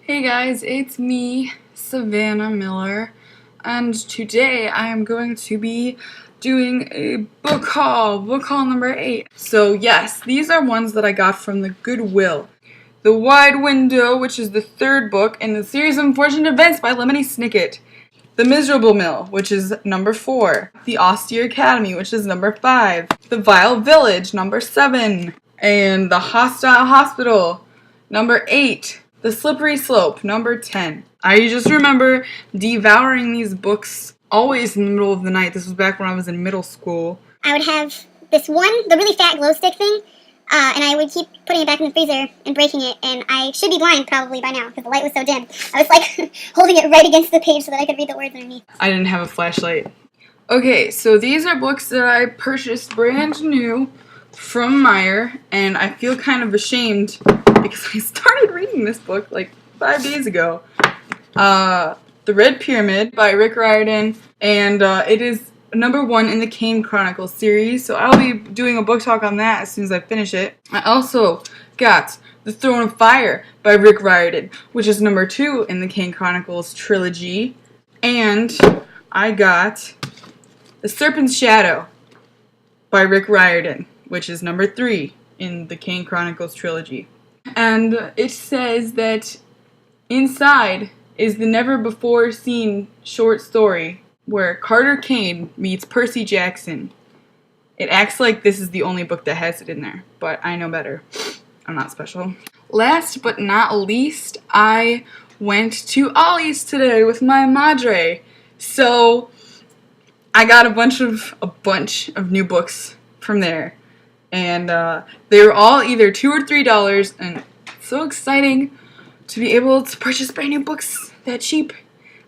Hey guys, it's me, Savannah Miller, and today I am going to be doing a book haul number 8. So yes, these are ones that I got from the Goodwill. The Wide Window, which is the 3rd book in the series of Unfortunate Events by Lemony Snicket. The Miserable Mill, which is number 4. The Austere Academy, which is number 5. The Vile Village, number 7. And The Hostile Hospital, number 8. The Slippery Slope, number 10. I just remember devouring these books always in the middle of the night. This was back when I was in middle school. I would have this one, the really fat glow stick thing, and I would keep putting it back in the freezer and breaking it, and I should be blind probably by now because the light was so dim. I was like holding it right against the page so that I could read the words underneath. I didn't have a flashlight. Okay, so these are books that I purchased brand new from Meijer, and I feel kind of ashamed because I started reading this book like 5 days ago. The Red Pyramid by Rick Riordan, and it is number 1 in the Kane Chronicles series, so I'll be doing a book talk on that as soon as I finish it. I also got The Throne of Fire by Rick Riordan, which is number 2 in the Kane Chronicles trilogy, and I got The Serpent's Shadow by Rick Riordan, which is number 3 in the Kane Chronicles trilogy. And it says that inside is the never-before-seen short story where Carter Kane meets Percy Jackson. It acts like this is the only book that has it in there, but I know better. I'm not special. Last but not least, I went to Ollie's today with my madre. So I got a bunch of new books from there. And they were all either $2 or $3, and it's so exciting to be able to purchase brand new books that cheap.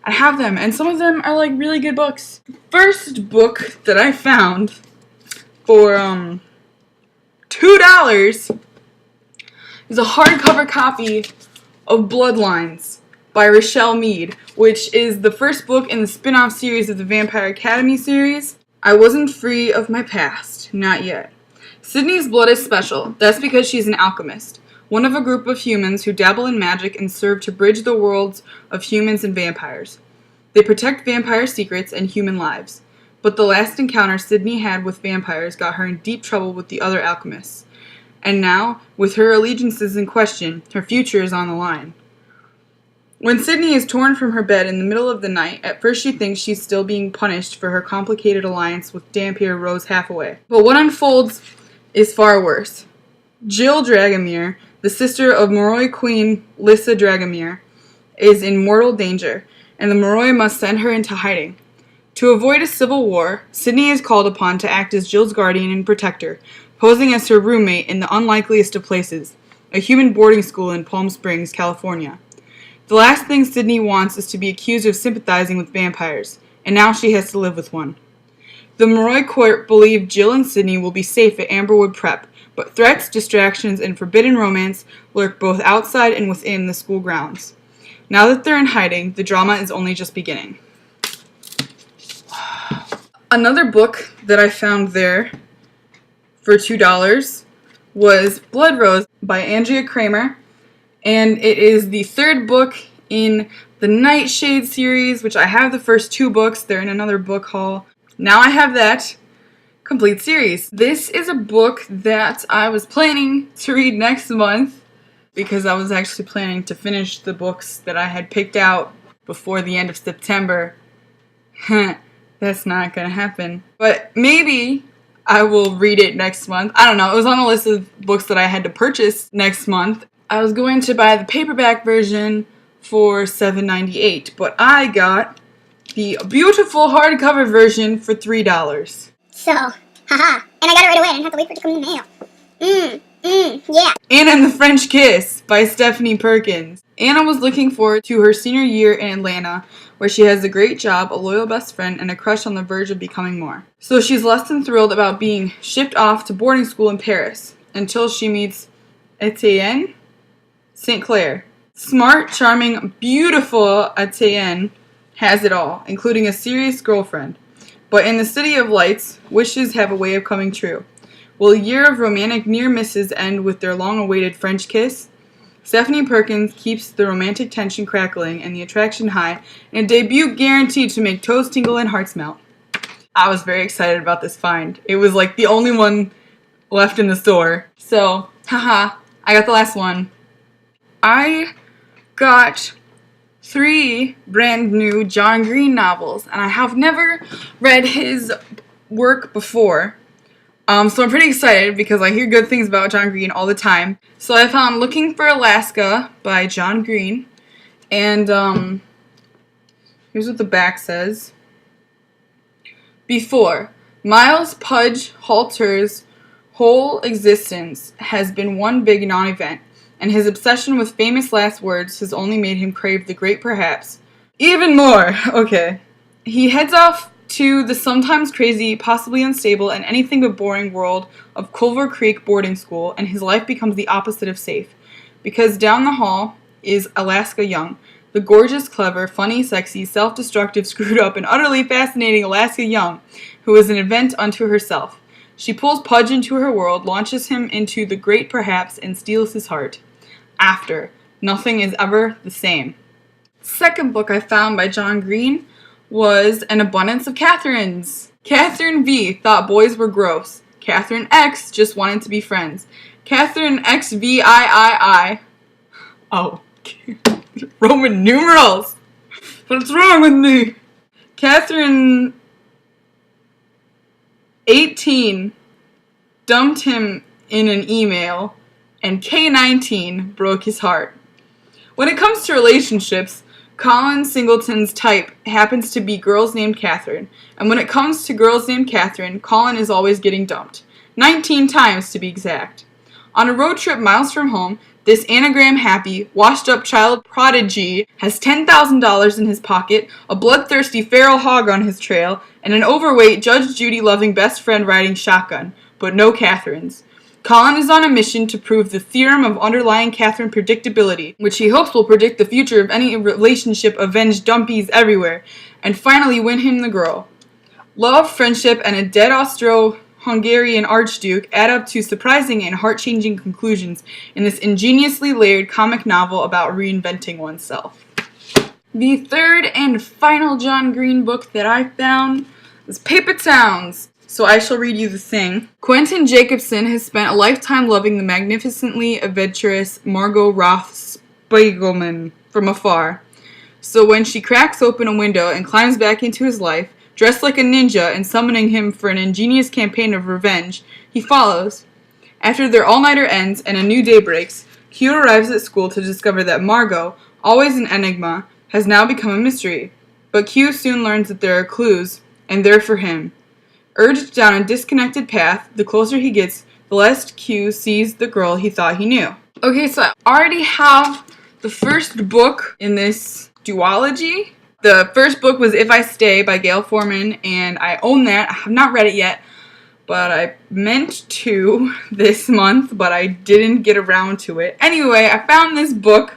I have them, and some of them are like really good books. First book that I found for $2 is a hardcover copy of Bloodlines by Rochelle Mead, which is the first book in the spin-off series of the Vampire Academy series. I wasn't free of my past, not yet. Sydney's blood is special. That's because she's an alchemist, one of a group of humans who dabble in magic and serve to bridge the worlds of humans and vampires. They protect vampire secrets and human lives, but the last encounter Sydney had with vampires got her in deep trouble with the other alchemists. And now, with her allegiances in question, her future is on the line. When Sydney is torn from her bed in the middle of the night, at first she thinks she's still being punished for her complicated alliance with Dampier Rose Hathaway. But what unfolds is far worse. Jill Dragomir, the sister of Moroi Queen Lissa Dragomir, is in mortal danger, and the Moroi must send her into hiding. To avoid a civil war, Sydney is called upon to act as Jill's guardian and protector, posing as her roommate in the unlikeliest of places, a human boarding school in Palm Springs, California. The last thing Sydney wants is to be accused of sympathizing with vampires, and now she has to live with one. The Moroi court believe Jill and Sydney will be safe at Amberwood Prep, but threats, distractions, and forbidden romance lurk both outside and within the school grounds. Now that they're in hiding, the drama is only just beginning. Another book that I found there for $2 was Blood Rose by Andrea Kramer, and it is the 3rd book in the Nightshade series, which I have the first 2 books. They're in another book haul. Now I have that complete series. This is a book that I was planning to read next month because I was actually planning to finish the books that I had picked out before the end of September. That's not gonna happen. But maybe I will read it next month. I don't know. It was on a list of books that I had to purchase next month. I was going to buy the paperback version for $7.98, but I got the beautiful hardcover version for $3. So, haha, and I got it right away. I didn't have to wait for it to come in the mail. Yeah. Anna and the French Kiss by Stephanie Perkins. Anna was looking forward to her senior year in Atlanta, where she has a great job, a loyal best friend, and a crush on the verge of becoming more. So she's less than thrilled about being shipped off to boarding school in Paris, until she meets Etienne St. Clair. Smart, charming, beautiful Etienne has it all, including a serious girlfriend. But in the City of Lights, wishes have a way of coming true. Will a year of romantic near misses end with their long-awaited French kiss? Stephanie Perkins keeps the romantic tension crackling and the attraction high in a debut guaranteed to make toes tingle and hearts melt. I was very excited about this find. It was like the only one left in the store. So, haha, I got the last one. I got 3 brand new John Green novels, and I have never read his work before. So I'm pretty excited because I hear good things about John Green all the time. So I found Looking for Alaska by John Green, and here's what the back says. Before, Miles Pudge Halter's whole existence has been one big non-event, and his obsession with famous last words has only made him crave the great perhaps. Even more! Okay. He heads off to the sometimes crazy, possibly unstable, and anything but boring world of Culver Creek boarding school, and his life becomes the opposite of safe. Because down the hall is Alaska Young, the gorgeous, clever, funny, sexy, self-destructive, screwed up, and utterly fascinating Alaska Young, who is an event unto herself. She pulls Pudge into her world, launches him into the great perhaps, and steals his heart. After, nothing is ever the same. Second book I found by John Green was An Abundance of Catherines. Catherine V thought boys were gross. Catherine X just wanted to be friends. Catherine XVIII. Oh, Roman numerals. What's wrong with me? Catherine 18 dumped him in an email, and K19 broke his heart. When it comes to relationships, Colin Singleton's type happens to be girls named Catherine, and when it comes to girls named Catherine, Colin is always getting dumped. 19 times to be exact. On a road trip miles from home, this anagram-happy, washed-up child prodigy has $10,000 in his pocket, a bloodthirsty feral hog on his trail, and an overweight Judge Judy-loving best friend riding shotgun, but no Catherines. Colin is on a mission to prove the theorem of underlying Catherine predictability, which he hopes will predict the future of any relationship avenged dumpies everywhere, and finally win him the girl. Love, friendship, and a dead Austro-Hungarian archduke add up to surprising and heart-changing conclusions in this ingeniously layered comic novel about reinventing oneself. The third and final John Green book that I found was Paper Towns. So I shall read you the thing. Quentin Jacobson has spent a lifetime loving the magnificently adventurous Margot Roth Spiegelman from afar. So when she cracks open a window and climbs back into his life, dressed like a ninja and summoning him for an ingenious campaign of revenge, he follows. After their all-nighter ends and a new day breaks, Q arrives at school to discover that Margot, always an enigma, has now become a mystery. But Q soon learns that there are clues, and they're for him. Urged down a disconnected path, the closer he gets, the less Q sees the girl he thought he knew. Okay, so I already have the first book in this duology. The first book was If I Stay by Gail Forman, and I own that. I have not read it yet, but I meant to this month, but I didn't get around to it. Anyway, I found this book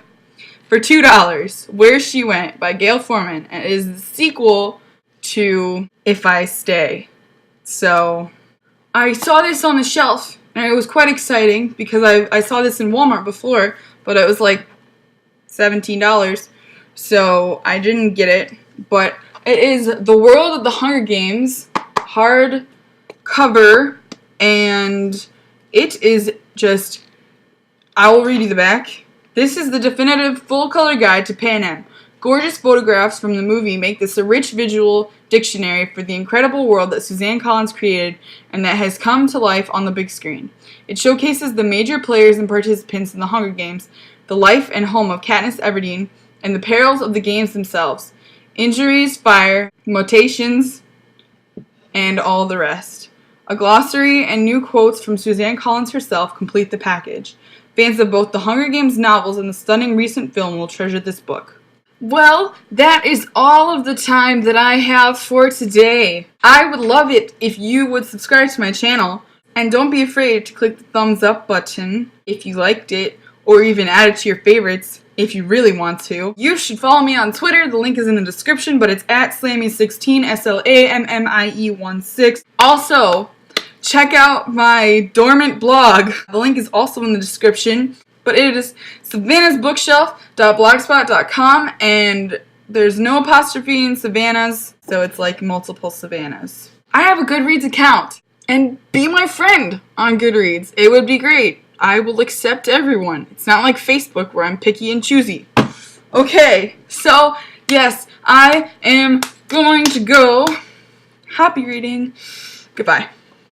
for $2, Where She Went by Gail Forman, and it is the sequel to If I Stay. So, I saw this on the shelf, and it was quite exciting, because I saw this in Walmart before, but it was like $17, so I didn't get it, but it is The World of the Hunger Games, hardcover, and it is just, I will read you the back. This is the definitive full-color guide to Pan Am. Gorgeous photographs from the movie make this a rich visual dictionary for the incredible world that Suzanne Collins created and that has come to life on the big screen. It showcases the major players and participants in the Hunger Games, the life and home of Katniss Everdeen, and the perils of the games themselves. Injuries, fire, mutations, and all the rest. A glossary and new quotes from Suzanne Collins herself complete the package. Fans of both the Hunger Games novels and the stunning recent film will treasure this book. Well, that is all of the time that I have for today. I would love it if you would subscribe to my channel, and don't be afraid to click the thumbs up button if you liked it, or even add it to your favorites if you really want to. You should follow me on Twitter, the link is in the description, but it's at Slammy16, SLAMMIE16. Also, check out my dormant blog, the link is also in the description. But it is savannahsbookshelf.blogspot.com, and there's no apostrophe in Savannah's, so it's like multiple Savannahs. I have a Goodreads account, and be my friend on Goodreads. It would be great. I will accept everyone. It's not like Facebook where I'm picky and choosy. Okay, so yes, I am going to go. Happy reading. Goodbye.